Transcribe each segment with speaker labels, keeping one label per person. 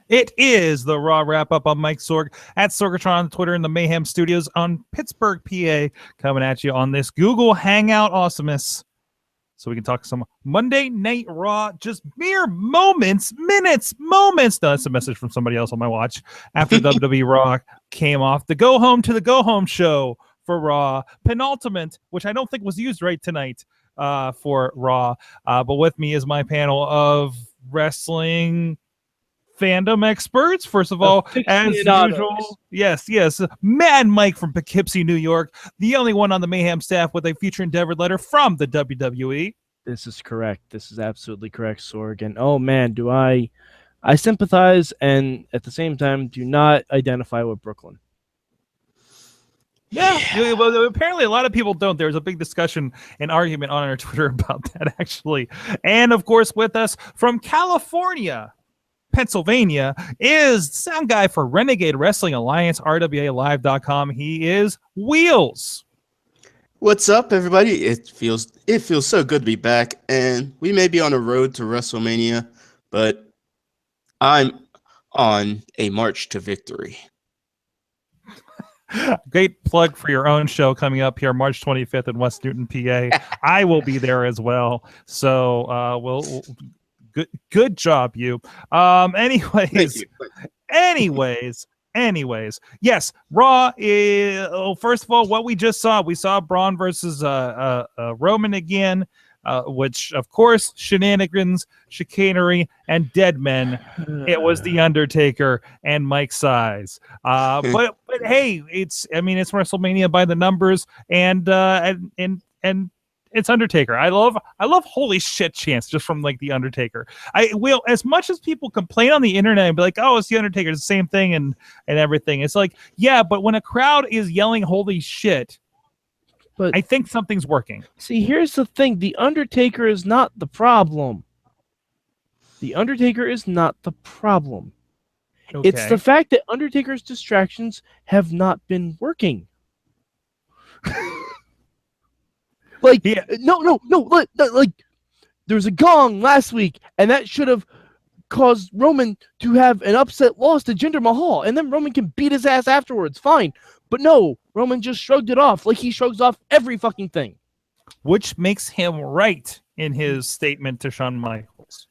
Speaker 1: It is the Raw Wrap-Up on Mike Sorg at Sorgatron on Twitter in the Mayhem Studios on Pittsburgh, PA, coming at you on this Google Hangout awesomeness. So we can talk some Monday Night Raw, just mere moments, minutes, moments. No, that's a message from somebody else on my watch. After WWE Raw came off, the Go Home to the Go Home show for Raw. Penultimate, which I don't think was used right tonight for Raw. But with me is my panel of wrestling fandom experts. First of all, as usual, yes, Mad Mike from Poughkeepsie, New York, the only one on the Mayhem staff with a future endeavor letter from the WWE.
Speaker 2: This is correct. This is absolutely correct, Sorg. And oh man, do I sympathize and at the same time do not identify with Brooklyn.
Speaker 1: Yeah, well, apparently a lot of people don't. There's a big discussion and argument on our Twitter about that, actually. And of course, with us from California, Pennsylvania, is sound guy for Renegade Wrestling Alliance, RWALive.com. He is Wheels.
Speaker 3: What's up, everybody? It feels so good to be back, and we may be on a road to WrestleMania, but I'm on a march to victory.
Speaker 1: Great plug for your own show coming up here March 25th in West Newton, PA. I will be there as well. So we'll good job, you. Anyways, yes, Raw is, first of all, what we just saw, we saw Braun versus Roman again, which, of course, shenanigans, chicanery, and dead men. It was The Undertaker and Mike Size. But hey, it's WrestleMania by the numbers, and it's Undertaker. I love holy shit chants just from like The Undertaker. I will, as much as people complain on the internet and be like, oh, it's The Undertaker, it's the same thing and everything. It's like, yeah, but when a crowd is yelling holy shit, but I think something's working.
Speaker 2: See, here's the thing. The Undertaker is not the problem. The Undertaker is not the problem. Okay. It's the fact that Undertaker's distractions have not been working. Like, yeah. No. Like, there was a gong last week, and that should have caused Roman to have an upset loss to Jinder Mahal, and then Roman can beat his ass afterwards. Fine. But no, Roman just shrugged it off like he shrugs off every fucking thing.
Speaker 1: Which makes him right in his statement to Shawn Michaels.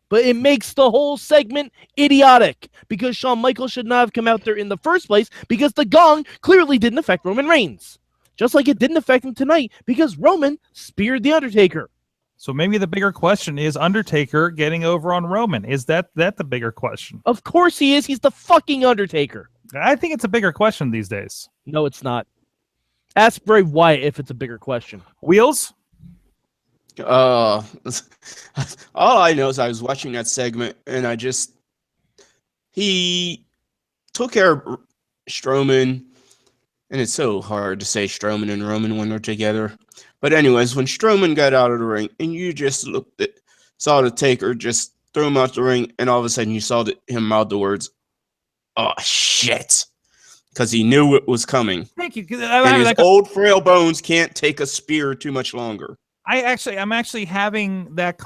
Speaker 2: But it makes the whole segment idiotic because Shawn Michaels should not have come out there in the first place because the gong clearly didn't affect Roman Reigns. Just like it didn't affect him tonight because Roman speared The Undertaker.
Speaker 1: So maybe the bigger question is Undertaker getting over on Roman. Is that the bigger question?
Speaker 2: Of course he is. He's the fucking Undertaker.
Speaker 1: I think it's a bigger question these days.
Speaker 2: No, it's not. Ask Bray Wyatt if it's a bigger question.
Speaker 1: Wheels?
Speaker 3: All I know is I was watching that segment and he took care of Strowman. And it's so hard to say Strowman and Roman when they're together. But anyways, when Strowman got out of the ring and you just saw the Taker just throw him out the ring, and all of a sudden you saw him mouth the words, "Oh shit," because he knew it was coming.
Speaker 1: Thank you.
Speaker 3: And his old frail bones can't take a spear too much longer.
Speaker 1: I'm actually having that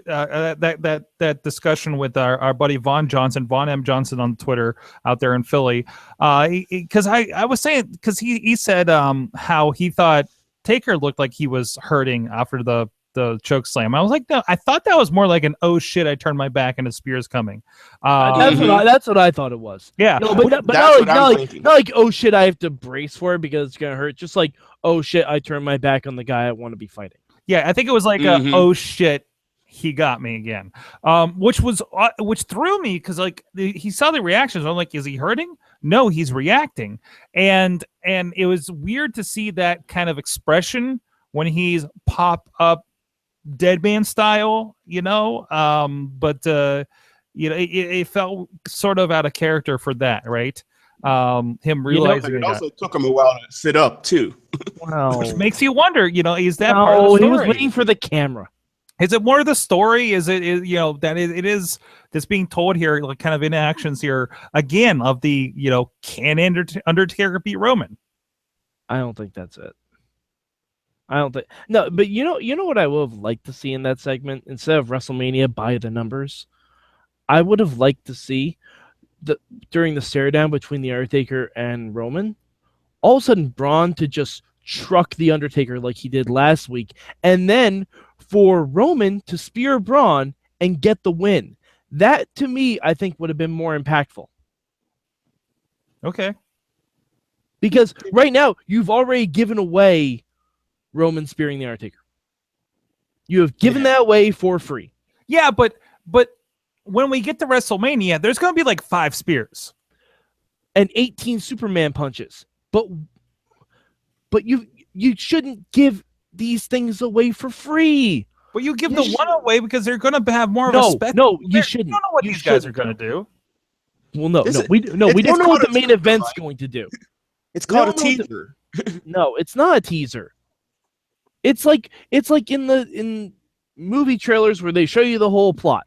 Speaker 1: that discussion with our buddy Vaughn M. Johnson on Twitter out there in Philly, because I was saying, because he said how he thought Taker looked like he was hurting after the choke slam. I was like, no, I thought that was more like an oh shit, I turned my back and a spear's coming.
Speaker 2: That's what I thought it was.
Speaker 1: Yeah,
Speaker 2: no, but not like oh shit, I have to brace for it because it's gonna hurt. Just like oh shit, I turned my back on the guy I want to be fighting.
Speaker 1: Yeah, I think it was like oh shit, he got me again. Which threw me because like he saw the reactions. I'm like, is he hurting? No, he's reacting, and it was weird to see that kind of expression when he's pop up dead man style, you know. But it felt sort of out of character for that, right? Him realizing
Speaker 3: it also took him a while to sit up too.
Speaker 2: Wow.
Speaker 1: Which makes you wonder, is that part of the story?
Speaker 2: He was waiting for the camera.
Speaker 1: Is it more of the story? Is it that it is this being told here, like kind of in actions here again of the can Undertaker beat Roman?
Speaker 2: I don't think that's it. I don't think no, but you know what I would have liked to see in that segment instead of WrestleMania by the numbers. I would have liked to see during the stare down between the Undertaker and Roman, all of a sudden Braun to just truck the Undertaker like he did last week, and then for Roman to spear Braun and get the win. That, to me, I think would have been more impactful.
Speaker 1: Okay.
Speaker 2: Because right now, you've already given away Roman spearing the Undertaker. You have given that away for free.
Speaker 1: Yeah, but when we get to WrestleMania, there's going to be like 5 spears.
Speaker 2: And 18 Superman punches. But you shouldn't give these things away for free.
Speaker 1: But you give the one away because they're going to have more of a spectacle.
Speaker 2: No, you shouldn't.
Speaker 1: You don't know what these guys are going to do.
Speaker 2: Well, we don't know what the main event's going to do.
Speaker 3: It's called a teaser.
Speaker 2: No, it's not a teaser. It's like in movie trailers where they show you the whole plot.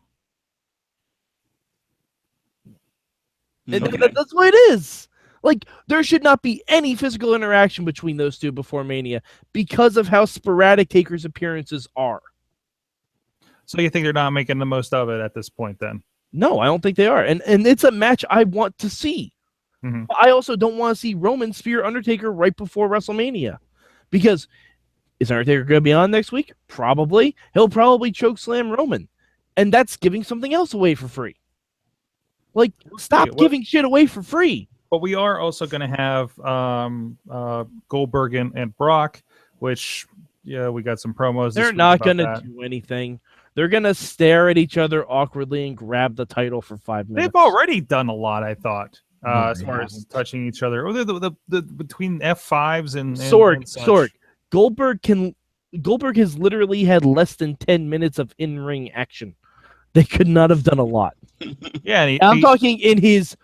Speaker 2: That's what it is. Like, there should not be any physical interaction between those two before Mania because of how sporadic Taker's appearances are.
Speaker 1: So you think they're not making the most of it at this point then?
Speaker 2: No, I don't think they are. And it's a match I want to see.
Speaker 1: Mm-hmm.
Speaker 2: I also don't want to see Roman spear Undertaker right before WrestleMania. Because is Undertaker going to be on next week? Probably. He'll probably chokeslam Roman. And that's giving something else away for free. Like, stop giving shit away for free.
Speaker 1: But we are also going to have Goldberg and Brock, which, yeah, we got some promos.
Speaker 2: They're not going to do anything. They're going to stare at each other awkwardly and grab the title for 5 minutes.
Speaker 1: They've already done a lot, I thought, as far as touching each other. Or the between F5s and
Speaker 2: Sorg. Goldberg has literally had less than 10 minutes of in-ring action. They could not have done a lot.
Speaker 1: Yeah,
Speaker 2: I'm talking in his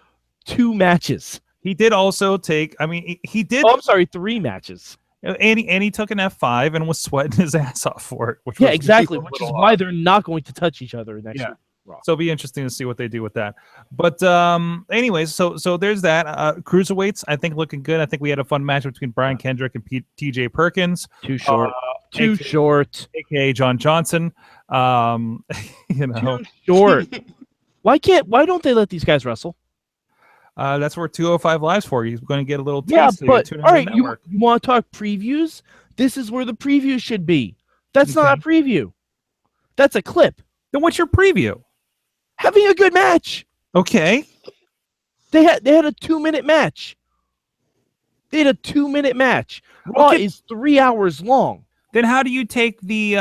Speaker 2: 2 matches.
Speaker 1: He did also take. I mean, he did.
Speaker 2: Oh, I'm sorry, 3 matches.
Speaker 1: And he took an F5 and was sweating his ass off for it. Which
Speaker 2: exactly. Which is why they're not going to touch each other next week.
Speaker 1: So it'll be interesting to see what they do with that. But anyways, so there's that. Cruiserweights, I think, looking good. I think we had a fun match between Brian Kendrick and TJ Perkins.
Speaker 2: Too short. Too short.
Speaker 1: AKA John Johnson.
Speaker 2: Too short. Why don't they let these guys wrestle?
Speaker 1: That's where 205 Live's for. You're going to get a little taste.
Speaker 2: Yeah, but all right, you want to talk previews? This is where the preview should be. That's not a preview. That's a clip.
Speaker 1: Then what's your preview?
Speaker 2: Having a good match.
Speaker 1: Okay.
Speaker 2: They had a 2-minute match. Raw is 3 hours long.
Speaker 1: Then how do you take the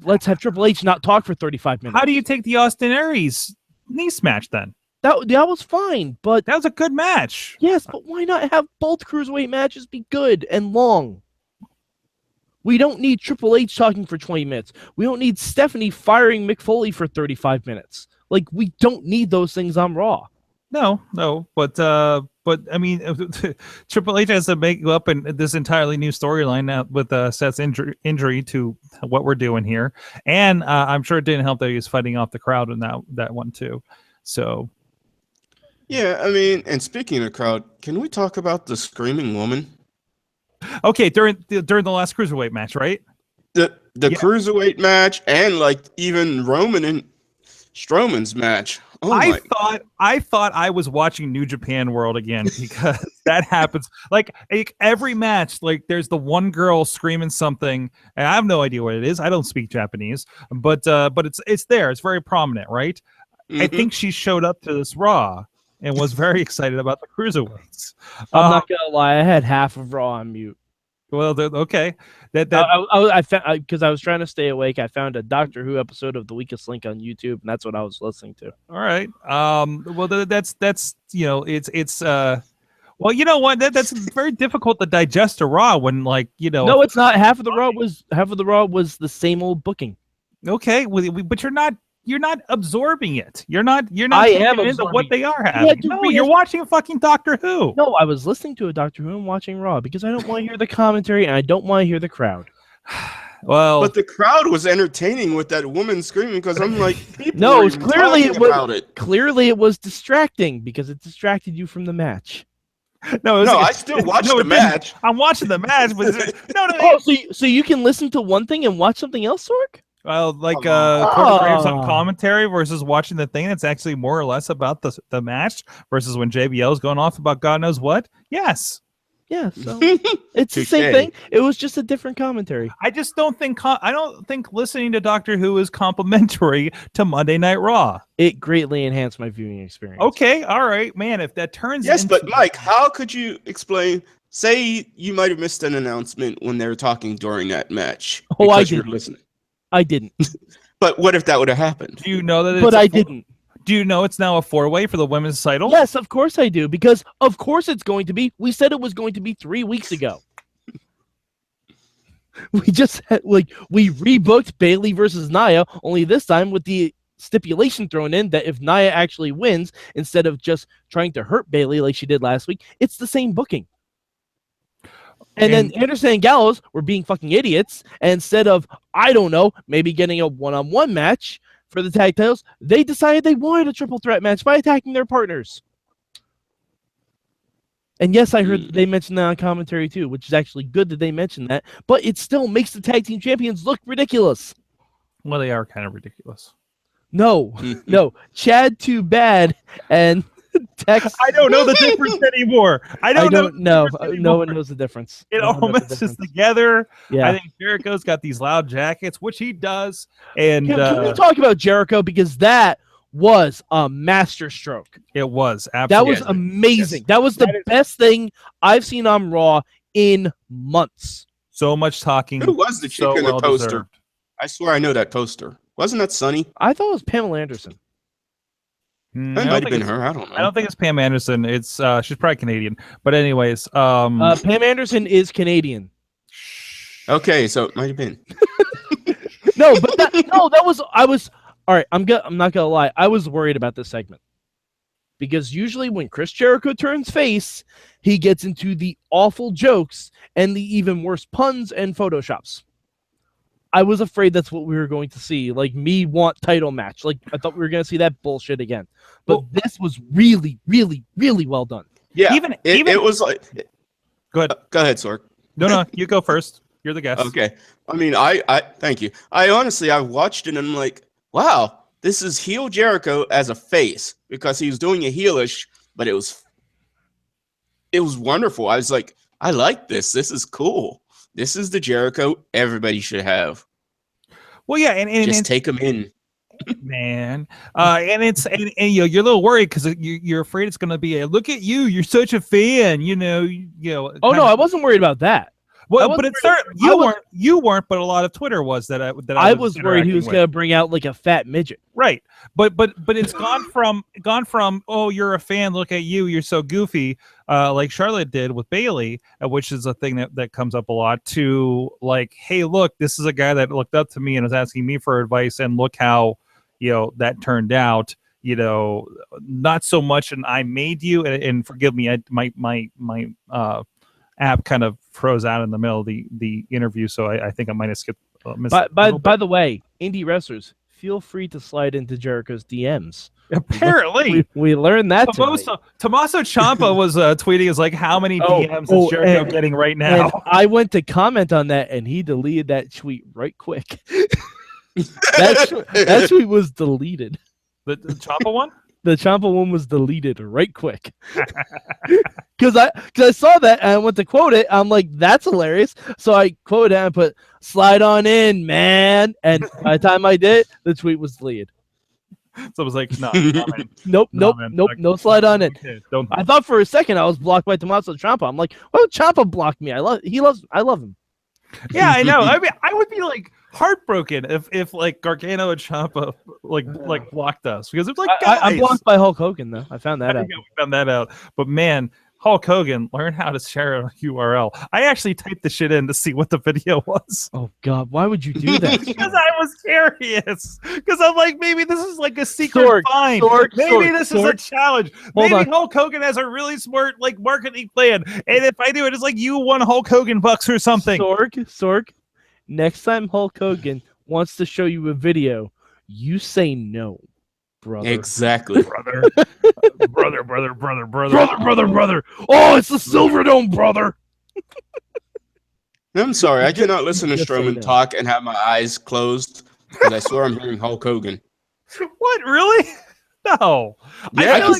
Speaker 2: let's have Triple H not talk for 35 minutes.
Speaker 1: How do you take the Austin Aries Nice match then?
Speaker 2: That was fine, but
Speaker 1: that was a good match.
Speaker 2: Yes, but why not have both cruiserweight matches be good and long? We don't need Triple H talking for 20 minutes. We don't need Stephanie firing Mick Foley for 35 minutes. Like, we don't need those things on Raw.
Speaker 1: No, but I mean, Triple H has to make up in this entirely new storyline now with Seth's injury to what we're doing here, and I'm sure it didn't help that he was fighting off the crowd in that one too. So,
Speaker 3: yeah, I mean, and speaking of crowd, can we talk about the screaming woman?
Speaker 1: Okay, during the last cruiserweight match, right?
Speaker 3: The cruiserweight match, and like even Roman and Strowman's match. Oh
Speaker 1: I thought I was watching New Japan World again because that happens like every match. Like there's the one girl screaming something, and I have no idea what it is. I don't speak Japanese, but it's there. It's very prominent, right? Mm-hmm. I think she showed up to this Raw and was very excited about the cruiserweights.
Speaker 2: I'm not gonna lie, I had half of Raw on mute.
Speaker 1: Well, okay.
Speaker 2: I found, because I was trying to stay awake. I found a Doctor Who episode of The Weakest Link on YouTube, and that's what I was listening to.
Speaker 1: All right. Well, that's it's well, you know what? That's very difficult to digest a Raw when
Speaker 2: No, it's not. Half of the Raw was the same old booking.
Speaker 1: Okay, but you're not absorbing it. You're not.
Speaker 2: I am
Speaker 1: into what they are having. No, you're watching fucking Doctor Who.
Speaker 2: No, I was listening to a Doctor Who and watching Raw because I don't want to hear the commentary and I don't want to hear the crowd.
Speaker 1: Well,
Speaker 3: but the crowd was entertaining with that woman screaming because I'm like,
Speaker 2: no, clearly it was distracting because it distracted you from the match.
Speaker 1: No,
Speaker 3: I still watched the match.
Speaker 1: I'm watching the match, but
Speaker 2: so you can listen to one thing and watch something else, Sorg?
Speaker 1: Well, like Corey Graves on commentary versus watching the thing that's actually more or less about the match versus when JBL's going off about God knows what. Yes.
Speaker 2: Yeah, so it's the same thing. It was just a different commentary.
Speaker 1: I just don't think listening to Doctor Who is complimentary to Monday Night Raw.
Speaker 2: It greatly enhanced my viewing experience.
Speaker 1: Okay, all right, man. If that turns
Speaker 3: but Mike, how could you explain? Say you might have missed an announcement when they were talking during that match.
Speaker 2: Oh, I
Speaker 3: didn't.
Speaker 2: You're listening. I didn't.
Speaker 3: But what if that would have happened?
Speaker 1: Do you know that?
Speaker 2: But I didn't.
Speaker 1: Do you know it's now a 4-way for the women's title?
Speaker 2: Yes, of course I do, because of course it's going to be. We said it was going to be 3 weeks ago. We just had, we rebooked Bayley versus Nia, only this time with the stipulation thrown in that if Nia actually wins, instead of just trying to hurt Bayley like she did last week, it's the same booking. And then Anderson and Gallows were being fucking idiots, and instead of, I don't know, maybe getting a one-on-one match for the tag titles, they decided they wanted a triple threat match by attacking their partners. And yes, I heard they mentioned that on commentary too, which is actually good that they mentioned that, but it still makes the tag team champions look ridiculous.
Speaker 1: Well, they are kind of ridiculous.
Speaker 2: No. Chad Too Bad and Tex.
Speaker 1: I don't know the difference anymore. I don't
Speaker 2: know. No one knows the difference.
Speaker 1: It all messes together.
Speaker 2: Yeah.
Speaker 1: I think Jericho's got these loud jackets, which he does. And
Speaker 2: can we talk about Jericho, because that was a master stroke.
Speaker 1: It was absolutely.
Speaker 2: That was amazing. Yes. That was the best thing I've seen on Raw in months.
Speaker 1: So much talking.
Speaker 3: Who was the chick in the poster? Deserved. I swear I know that poster. Wasn't that Sunny?
Speaker 2: I thought it was Pamela Anderson.
Speaker 3: That might have been her. I don't know.
Speaker 1: I don't think it's Pam Anderson. It's she's probably Canadian. But anyways,
Speaker 2: Pam Anderson is Canadian.
Speaker 3: Okay, so it might have been.
Speaker 2: I was all right. I'm not gonna lie. I was worried about this segment because usually when Chris Jericho turns face, he gets into the awful jokes and the even worse puns and photoshops. I was afraid that's what we were going to see. Like, me want title match. Like, I thought we were going to see that bullshit again. But this was really, really, really well done.
Speaker 3: Yeah, it was like...
Speaker 1: Go ahead.
Speaker 3: Go ahead, Sorg.
Speaker 1: No, you go first. You're the guest.
Speaker 3: Okay. I mean, I thank you. I watched it and I'm like, wow, this is heel Jericho as a face, because he was doing a heelish, but it was wonderful. I was like, I like this. This is cool. This is the Jericho everybody should have.
Speaker 1: Well, yeah, and
Speaker 3: just take him in,
Speaker 1: man. And you're a little worried because you're afraid it's going to be a look at you. You're such a fan, you know.
Speaker 2: Oh no, I wasn't worried about that.
Speaker 1: Well, but you weren't, but a lot of Twitter was that I
Speaker 2: was worried he was going to bring out like a fat midget.
Speaker 1: Right. But it's gone from oh, you're a fan, look at you, you're so goofy, like Charlotte did with Bayley, which is a thing that comes up a lot, to like, hey, look, this is a guy that looked up to me and was asking me for advice, and look how that turned out. Not so much an I made you, and forgive me, my app kind of froze out in the middle of the interview, so I think I might have skipped.
Speaker 2: By the way, indie wrestlers, feel free to slide into Jericho's DMs.
Speaker 1: Apparently,
Speaker 2: we learned that.
Speaker 1: Tommaso Ciampa was tweeting, is like, how many DMs is Jericho getting right now?
Speaker 2: And I went to comment on that, and he deleted that tweet right quick. that tweet was deleted.
Speaker 1: The Ciampa one?
Speaker 2: The Ciampa one was deleted right quick. Because I saw that and I went to quote it. I'm like, that's hilarious. So I quoted it and put, slide on in, man. And by the time I did, the tweet was deleted.
Speaker 1: So it was like, no.
Speaker 2: Nope. Like, no slide on in. Okay, I thought for a second I was blocked by Tommaso Ciampa. I'm like, well, Ciampa blocked me. I love him.
Speaker 1: Yeah, I know. I mean, I would be like heartbroken if like Gargano and Ciampa like blocked us, because it's like,
Speaker 2: I'm blocked by Hulk Hogan though. I found that out.
Speaker 1: We found that out. But man, Hulk Hogan, learn how to share a URL. I actually typed the shit in to see what the video was.
Speaker 2: Oh God, why would you do that?
Speaker 1: Because I was curious. Because I'm like, maybe this is like a secret find. Maybe this is a challenge. Maybe Hulk Hogan has a really smart like marketing plan, and if I do it, it's like you won Hulk Hogan bucks or something.
Speaker 2: Sorg. Next time Hulk Hogan wants to show you a video, you say no, brother.
Speaker 3: Exactly.
Speaker 1: brother.
Speaker 2: Oh, it's the Silverdome, brother.
Speaker 3: I'm sorry. I cannot listen to Strowman talk and have my eyes closed. Because I swear I'm hearing Hulk Hogan.
Speaker 1: What, really? No.
Speaker 3: Yeah,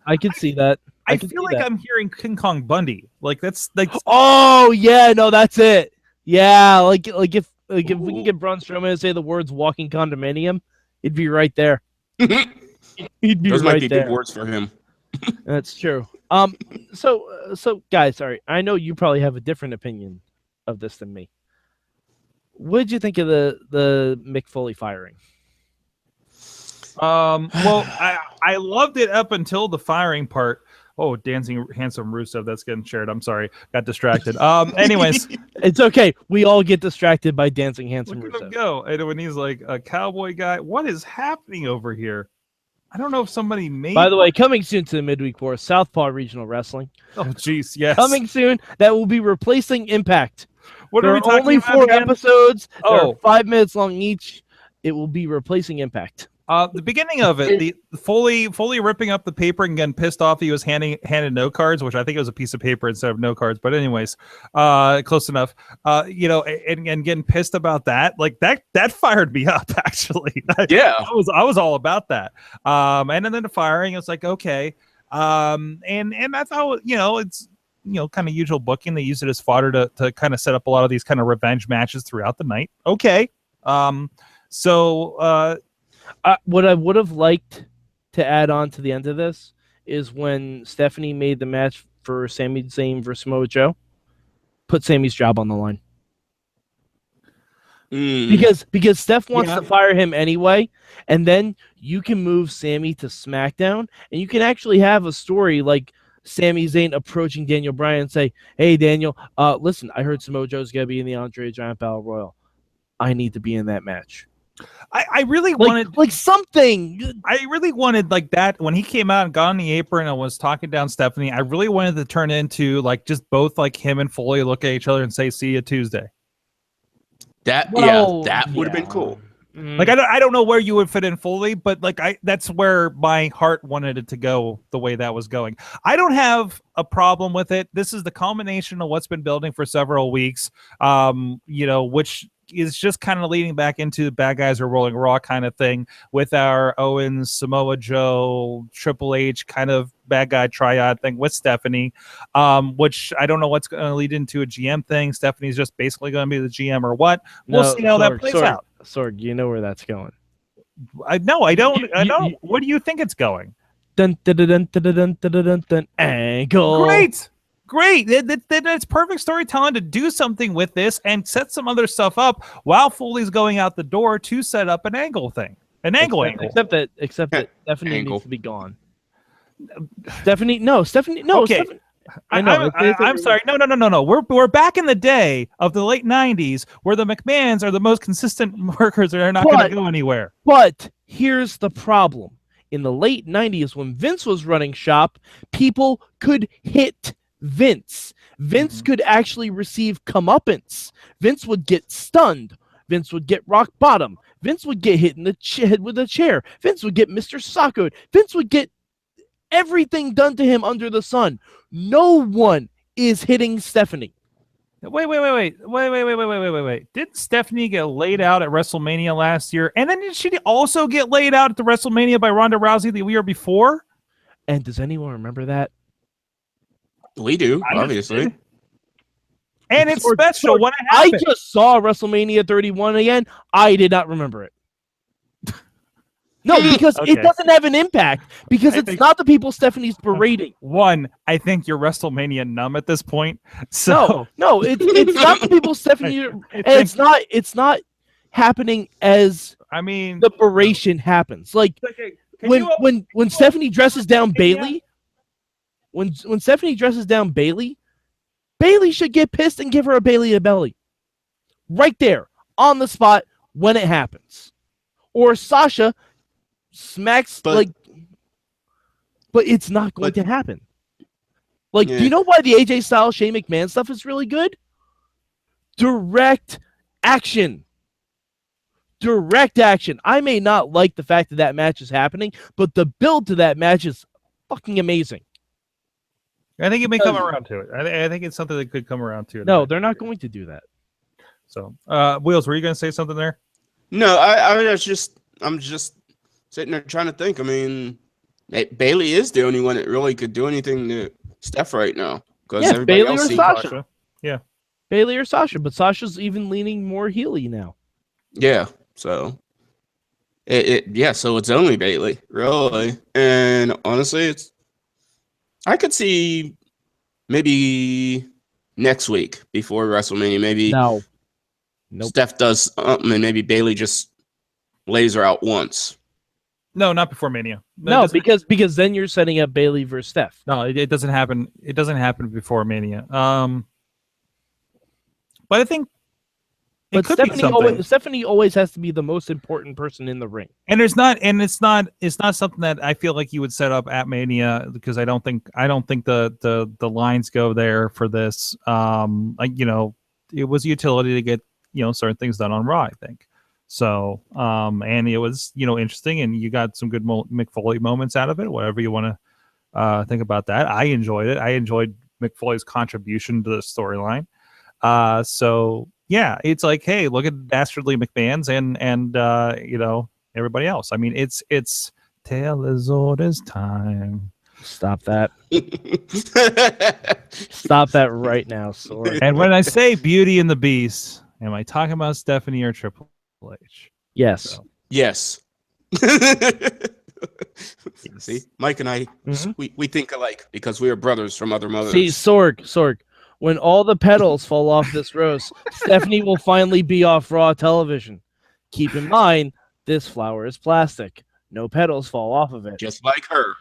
Speaker 2: I can see that.
Speaker 1: I feel like I'm hearing King Kong Bundy. Like that's like.
Speaker 2: Oh yeah, no, that's it. Yeah, like if we can get Braun Strowman to say the words "walking condominium," he'd be right there. He'd be
Speaker 3: Those
Speaker 2: right
Speaker 3: might be
Speaker 2: there.
Speaker 3: big words for him.
Speaker 2: That's true. So guys, sorry, I know you probably have a different opinion of this than me. What did you think of the Mick Foley firing?
Speaker 1: Well, I loved it up until the firing part. Oh, dancing handsome Rusev, that's getting shared. I'm sorry, got distracted. Anyways,
Speaker 2: it's okay. We all get distracted by dancing handsome
Speaker 1: look at him
Speaker 2: Rusev.
Speaker 1: go. And when he's like a cowboy guy, what is happening over here? I don't know if somebody made.
Speaker 2: By the way, coming soon to the midweek war, Southpaw Regional Wrestling.
Speaker 1: Oh, jeez, yes.
Speaker 2: Coming soon, that will be replacing Impact.
Speaker 1: What
Speaker 2: there
Speaker 1: are we talking
Speaker 2: only
Speaker 1: about
Speaker 2: 4
Speaker 1: again?
Speaker 2: episodes.
Speaker 1: Oh.
Speaker 2: They're 5 minutes long each. It will be replacing Impact.
Speaker 1: The beginning of it, the Foley ripping up the paper and getting pissed off. He was handed note cards, which I think it was a piece of paper instead of note cards. But anyways, close enough. And getting pissed about that, like that fired me up actually.
Speaker 3: Yeah,
Speaker 1: I was all about that. And then the firing, it was like okay. And I thought it's kind of usual booking. They use it as fodder to kind of set up a lot of these kind of revenge matches throughout the night. Okay.
Speaker 2: What I would have liked to add on to the end of this is when Stephanie made the match for Sami Zayn versus Samoa Joe, put Sami's job on the line. Because Steph wants to fire him anyway, and then you can move Sami to SmackDown, and you can actually have a story like Sami Zayn approaching Daniel Bryan and say, "Hey Daniel, listen, I heard Samoa Joe's gonna be in the Andre Giant Battle Royal. I need to be in that match."
Speaker 1: I really wanted
Speaker 2: like something.
Speaker 1: I really wanted like that when he came out and got on the apron and was talking down Stephanie. I really wanted to turn into like just both like him and Foley look at each other and say, "See you Tuesday."
Speaker 3: That would have been cool.
Speaker 1: Like I don't know where you would fit in Foley, but like that's where my heart wanted it to go the way that was going. I don't have a problem with it. This is the culmination of what's been building for several weeks. Which is just kind of leading back into the bad guys are rolling raw kind of thing with our Owens, Samoa Joe, Triple H kind of bad guy triad thing with Stephanie, which I don't know what's going to lead into a GM thing. Stephanie's just basically going to be the GM or what. We'll see how that plays out.
Speaker 2: Sorg, you know where that's going.
Speaker 1: I don't. What do you think it's going?
Speaker 2: Dun, dun, dun, dun, dun, dun, dun, dun, dun, angle.
Speaker 1: Great. It's perfect storytelling to do something with this and set some other stuff up while Foley's going out the door to set up an angle thing. Angle.
Speaker 2: Except that Stephanie needs to be gone. Stephanie.
Speaker 1: Okay.
Speaker 2: Stephanie,
Speaker 1: I'm sorry. No. We're back in the day of the late 90s where the McMahons are the most consistent workers that are not going to go anywhere.
Speaker 2: But here's the problem. In the late 90s, when Vince was running shop, people could hit Vince. Vince could actually receive comeuppance. Vince would get stunned. Vince would get rock bottom. Vince would get hit in the head with a chair. Vince would get Mr. Socko. Vince would get everything done to him under the sun. No one is hitting Stephanie.
Speaker 1: Wait. Didn't Stephanie get laid out at WrestleMania last year? And then did she also get laid out at the WrestleMania by Ronda Rousey the year before?
Speaker 2: And does anyone remember that?
Speaker 3: We do, obviously.
Speaker 1: And it's special when it happened.
Speaker 2: I just saw WrestleMania 31 again. I did not remember it. No, because it doesn't have an impact. Because it's not the people Stephanie's berating.
Speaker 1: One, I think you're WrestleMania numb at this point. So
Speaker 2: no, it's not the people Stephanie, and it's not happening as the beration happens. Like when Stephanie dresses down Bayley. When Stephanie dresses down Bayley, Bayley should get pissed and give her a Bayley a belly. Right there, on the spot, when it happens. Or Sasha smacks, but it's not going to happen. Do you know why the AJ Styles, Shane McMahon stuff is really good? Direct action. Direct action. I may not like the fact that match is happening, but the build to that match is fucking amazing.
Speaker 1: I think it may come around to it. I think it's something that could come around to it.
Speaker 2: No, they're not going to do that.
Speaker 1: So, Wheels, were you going to say something there?
Speaker 3: No, I'm just sitting there trying to think. I mean, Bailey is the only one that really could do anything to Steph right now because everybody
Speaker 2: Bailey
Speaker 3: else
Speaker 2: or
Speaker 3: seems.
Speaker 2: Sasha.
Speaker 1: Yeah.
Speaker 2: Bailey or Sasha, but Sasha's even leaning more heely now.
Speaker 3: Yeah, so so it's only Bailey, really. And honestly, I could see maybe next week before WrestleMania, maybe
Speaker 2: No. Nope.
Speaker 3: Steph does something and maybe Bailey just lays her out once.
Speaker 1: No, not before Mania.
Speaker 2: No, because then you're setting up Bailey versus Steph.
Speaker 1: No, it doesn't happen. It doesn't happen before Mania. But I think it could be something.
Speaker 2: Stephanie always has to be the most important person in the ring.
Speaker 1: And it's not something that I feel like you would set up at Mania because I don't think the lines go there for this. It was a utility to get certain things done on Raw, I think. So and it was interesting, and you got some good Mick Foley moments out of it. Whatever you want to think about that, I enjoyed it. I enjoyed Mick Foley's contribution to the storyline. So yeah, it's like, hey, look at Dastardly McMahon's and everybody else. I mean, it's tale as old as time.
Speaker 2: Stop that. Stop that right now, Sorg.
Speaker 1: And when I say Beauty and the Beast, am I talking about Stephanie or Triple H?
Speaker 2: Yes.
Speaker 1: So.
Speaker 3: Yes. See, Mike and I, we think alike because we are brothers from other mothers.
Speaker 2: See, Sorg, when all the petals fall off this rose, Stephanie will finally be off Raw television. Keep in mind, this flower is plastic. No petals fall off of it.
Speaker 3: Just like her.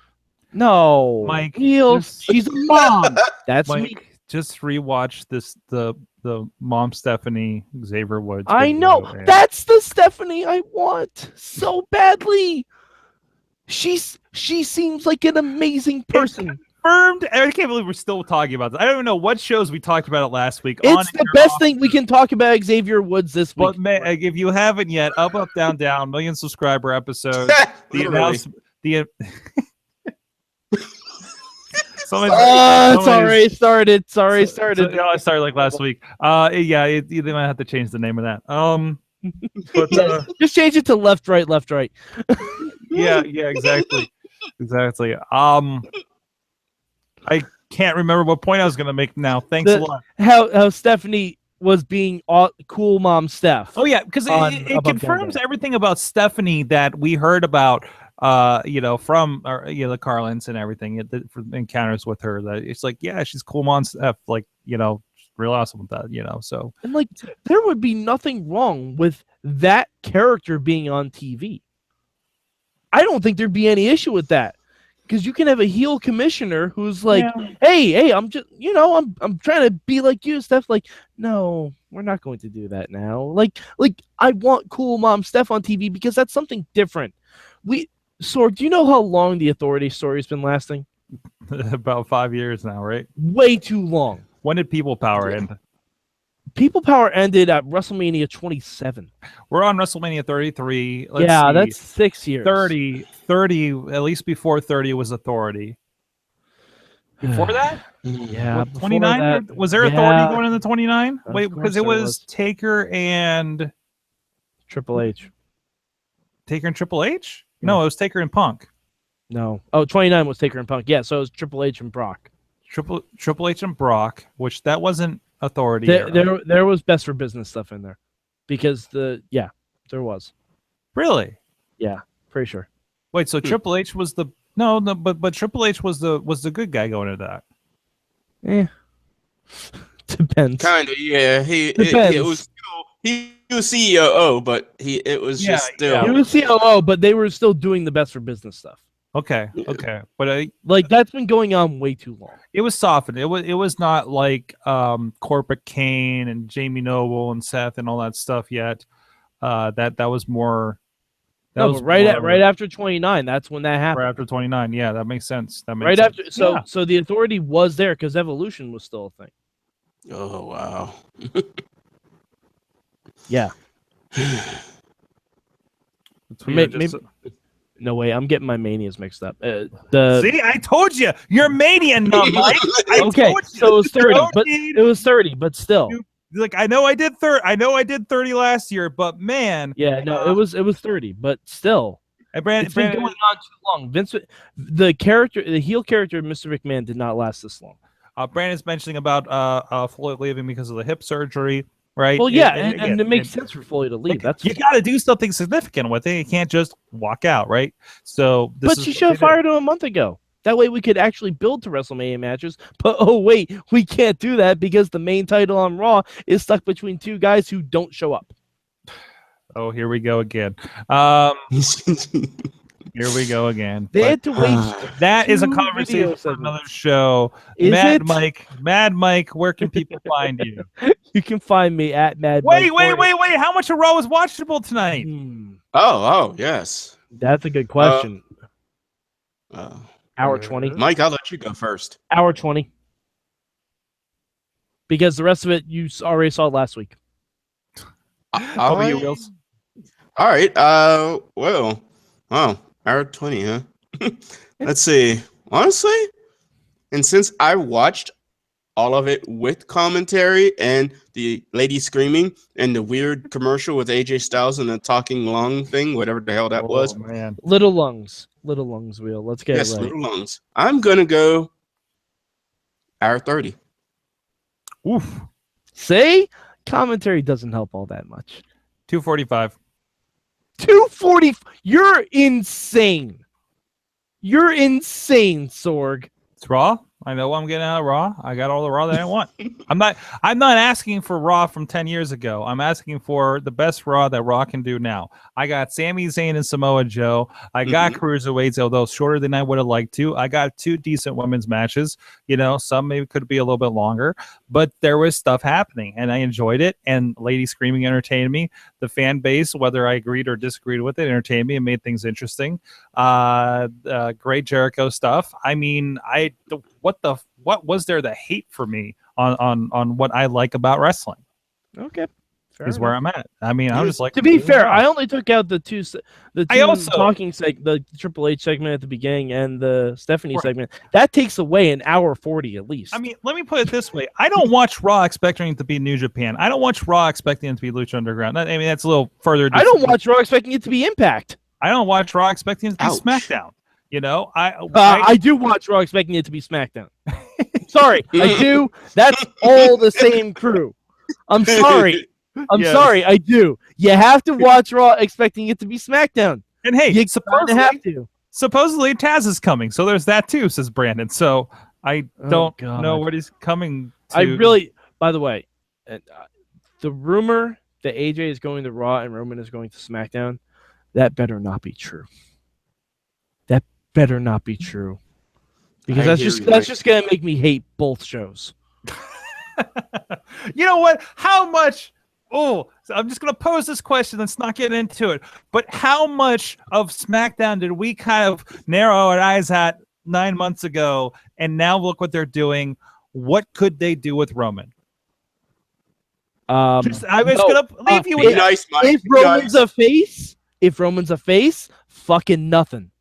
Speaker 2: No,
Speaker 1: Mike.
Speaker 2: She's a mom. That's
Speaker 1: Mike,
Speaker 2: me.
Speaker 1: Just rewatch the mom Stephanie Xavier Woods.
Speaker 2: I know. That's the Stephanie I want so badly. She seems like an amazing person.
Speaker 1: Confirmed. I can't believe we're still talking about this. I don't even know what shows we talked about it last week.
Speaker 2: It's the best thing we can talk about Xavier Woods this week.
Speaker 1: But if you haven't yet, up, down, down, million subscriber episode. The announcement.
Speaker 2: Sorry, started. I
Speaker 1: started like last week. Yeah, they might have to change the name of that. But
Speaker 2: just change it to left, right.
Speaker 1: yeah, exactly. I can't remember what point I was going to make now. Thanks a lot.
Speaker 2: How Stephanie was being cool mom Steph.
Speaker 1: Oh, yeah, because it confirms everything about Stephanie that we heard about, from the Carlins and everything, from encounters with her. That it's like, yeah, she's cool mom Steph, like, real awesome with that, so.
Speaker 2: And, like, there would be nothing wrong with that character being on TV. I don't think there'd be any issue with that. Because you can have a heel commissioner who's like, hey, I'm just, I'm trying to be like you, Steph. Like, no, we're not going to do that now. Like I want cool mom Steph on TV because that's something different. Sorg, do you know how long the Authority story's been lasting?
Speaker 1: About 5 years now, right?
Speaker 2: Way too long.
Speaker 1: When did People Power end?
Speaker 2: People Power ended at WrestleMania 27.
Speaker 1: We're on WrestleMania 33. Let's
Speaker 2: see.
Speaker 1: That's
Speaker 2: 6 years.
Speaker 1: 30, at least before 30 was Authority. Before that?
Speaker 2: Yeah.
Speaker 1: 29? Was there Authority going into 29? Wait, because it was Taker and...
Speaker 2: Triple H.
Speaker 1: Taker and Triple H?
Speaker 2: Yeah.
Speaker 1: No, it was Taker and Punk.
Speaker 2: No. Oh, 29 was Taker and Punk. Yeah, so it was Triple H and Brock.
Speaker 1: Triple H and Brock, which that wasn't Authority.
Speaker 2: There was Best for Business stuff in there, because there was.
Speaker 1: Really?
Speaker 2: Yeah, pretty sure.
Speaker 1: Wait, so Triple H was the but Triple H was the good guy going into that.
Speaker 2: Depends.
Speaker 3: Kind of, yeah. He was CEO, but it was just still.
Speaker 2: He was COO, but they were still doing the Best for Business stuff.
Speaker 1: Okay, but
Speaker 2: that's been going on way too long.
Speaker 1: It was softened. It was not like Corporate Kane and Jamie Noble and Seth and all that stuff yet. That was more.
Speaker 2: Right after 29. That's when that happened.
Speaker 1: Right after 29. Yeah, that makes sense.
Speaker 2: So the Authority was there because Evolution was still a thing.
Speaker 3: Oh wow.
Speaker 2: Yeah. Maybe. No way, I'm getting my manias mixed up. See,
Speaker 1: I told you, you're mania nut, Mike.
Speaker 2: Okay, so it was 30, but still.
Speaker 1: Like I know I did 30 last year, but man,
Speaker 2: Yeah, no, it was 30, but still,
Speaker 1: Brandon,
Speaker 2: it's been going on too long. The heel character of Mr. McMahon did not last this long.
Speaker 1: Brandon's mentioning about Floyd leaving because of the hip surgery, right?
Speaker 2: Well, yeah, and it makes sense for Floyd to leave. That's
Speaker 1: you got to do something significant with it. You can't just walk out, right? So,
Speaker 2: but you should have fired him a month ago. That way we could actually build to WrestleMania matches. But oh wait, we can't do that because the main title on Raw is stuck between two guys who don't show up.
Speaker 1: Oh, here we go again. Here we go again.
Speaker 2: They had to wait.
Speaker 1: That is a conversation for another show. Mad Mike, where can people find you?
Speaker 2: You can find me at Mad
Speaker 1: Mike.
Speaker 2: Wait.
Speaker 1: How much of Raw was watchable tonight?
Speaker 3: Oh, yes.
Speaker 2: That's a good question. Hour 20.
Speaker 3: Mike, I'll let you go first.
Speaker 2: Hour 20. Because the rest of it you already saw last week.
Speaker 1: Over you, Wills.
Speaker 3: All right. Well, hour 20, huh? Let's see. Honestly, and since I watched all of it with commentary and the lady screaming and the weird commercial with AJ Styles and the talking lung thing, whatever the hell that was.
Speaker 1: Man.
Speaker 2: Little lungs, Will. Let's get it right.
Speaker 3: Little lungs. I'm going to go hour 30.
Speaker 1: Oof.
Speaker 2: See? Commentary doesn't help all that much.
Speaker 1: 245.
Speaker 2: 240. You're insane. You're insane, Sorg.
Speaker 1: It's Raw. I know I'm getting out of Raw. I got all the Raw that I want. I'm not asking for Raw from 10 years ago. I'm asking for the best Raw that Raw can do now. I got Sami Zayn and Samoa Joe. I got cruiserweights, although shorter than I would have liked to. I got 2 decent women's matches. Some maybe could be a little bit longer, but there was stuff happening, and I enjoyed it. And Lady Screaming entertained me. The fan base, whether I agreed or disagreed with it, entertained me and made things interesting. Great Jericho stuff. I mean, what was there to hate for me on what I like about wrestling?
Speaker 2: Okay.
Speaker 1: Is where I'm at. I mean, I'm just like,
Speaker 2: to be fair, I only took out the two talking the Triple H segment at the beginning and the Stephanie segment. That takes away an hour 40 at least.
Speaker 1: I mean, let me put it this way: I don't watch Raw expecting it to be New Japan. I don't watch Raw expecting it to be Lucha Underground. I mean, that's a little further.
Speaker 2: I don't watch Raw expecting it to be Impact.
Speaker 1: I don't watch Raw expecting it to be SmackDown.
Speaker 2: I do watch Raw expecting it to be SmackDown. Sorry, I do. That's all the same crew. I'm sorry. Sorry, I do. You have to watch Raw expecting it to be SmackDown.
Speaker 1: And hey,
Speaker 2: you
Speaker 1: supposedly Taz is coming, so there's that too, says Brandon. So I don't know what he's coming to.
Speaker 2: By the way, the rumor that AJ is going to Raw and Roman is going to SmackDown, that better not be true. That better not be true. Because that's just going to make me hate both shows.
Speaker 1: You know what? How much... Oh, so I'm just going to pose this question. Let's not get into it. But how much of SmackDown did we kind of narrow our eyes at 9 months ago, and now look what they're doing? What could they do with Roman? I was going to leave you with
Speaker 3: nice, Mike.
Speaker 2: If Roman's a face, fucking nothing.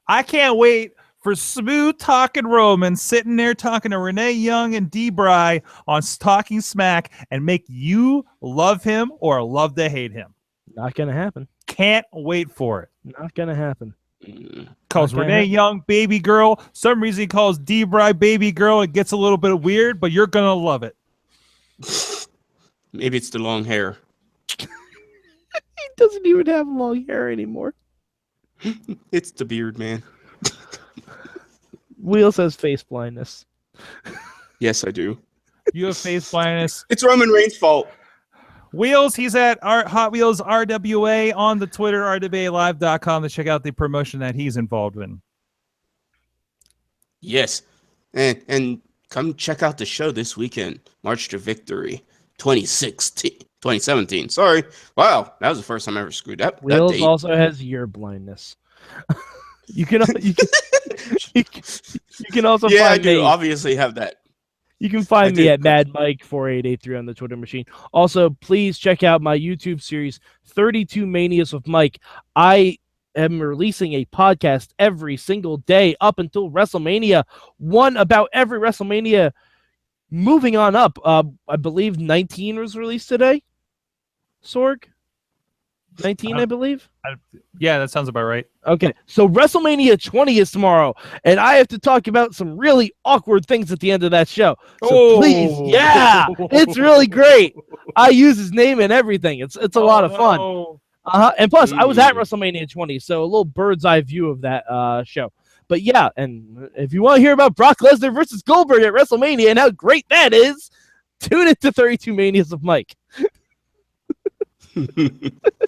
Speaker 1: I can't wait for smooth talking Roman sitting there talking to Renee Young and D-Bry on Talking Smack and make you love him or love to hate him.
Speaker 2: Not gonna happen.
Speaker 1: Can't wait for it.
Speaker 2: Not gonna happen.
Speaker 1: Calls Renee Young baby girl. Some reason he calls D-Bry baby girl. It gets a little bit weird, but you're gonna love it.
Speaker 3: Maybe it's the long hair.
Speaker 2: He doesn't even have long hair anymore.
Speaker 3: It's the beard, man.
Speaker 2: Wheels has face blindness.
Speaker 3: Yes, I do.
Speaker 1: You have face blindness.
Speaker 3: It's Roman Reigns' fault.
Speaker 1: Wheels, he's at Hot Wheels RWA on the Twitter, rwalive.com to check out the promotion that he's involved in.
Speaker 3: Yes. And come check out the show this weekend, March to Victory 2017. Sorry. Wow, that was the first time I ever screwed up.
Speaker 2: Wheels also has ear blindness. You can also
Speaker 3: yeah,
Speaker 2: find
Speaker 3: I do
Speaker 2: me.
Speaker 3: Obviously have that.
Speaker 2: You can find me at MadMike4883 on the Twitter machine. Also, please check out my YouTube series, 32 Manias with Mike. I am releasing a podcast every single day up until WrestleMania. One about every WrestleMania moving on up, I believe 19 was released today. Sorg? 19, I believe.
Speaker 1: Yeah, that sounds about right.
Speaker 2: Okay, so WrestleMania 20 is tomorrow, and I have to talk about some really awkward things at the end of that show. So please, yeah, it's really great. I use his name and everything. It's a lot of fun. And plus, I was at WrestleMania 20, so a little bird's eye view of that show. But yeah, and if you want to hear about Brock Lesnar versus Goldberg at WrestleMania and how great that is, tune into 32 Manias of Mike.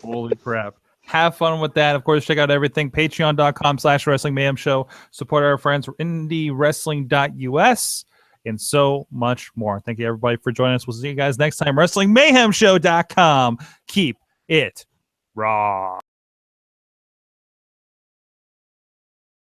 Speaker 1: Holy crap. Have fun with that. Of course, check out everything. Patreon.com/Wrestling Mayhem Show. Support our friends IndieWrestling.us and so much more. Thank you, everybody, for joining us. We'll see you guys next time. WrestlingMayhemShow.com. Keep it raw.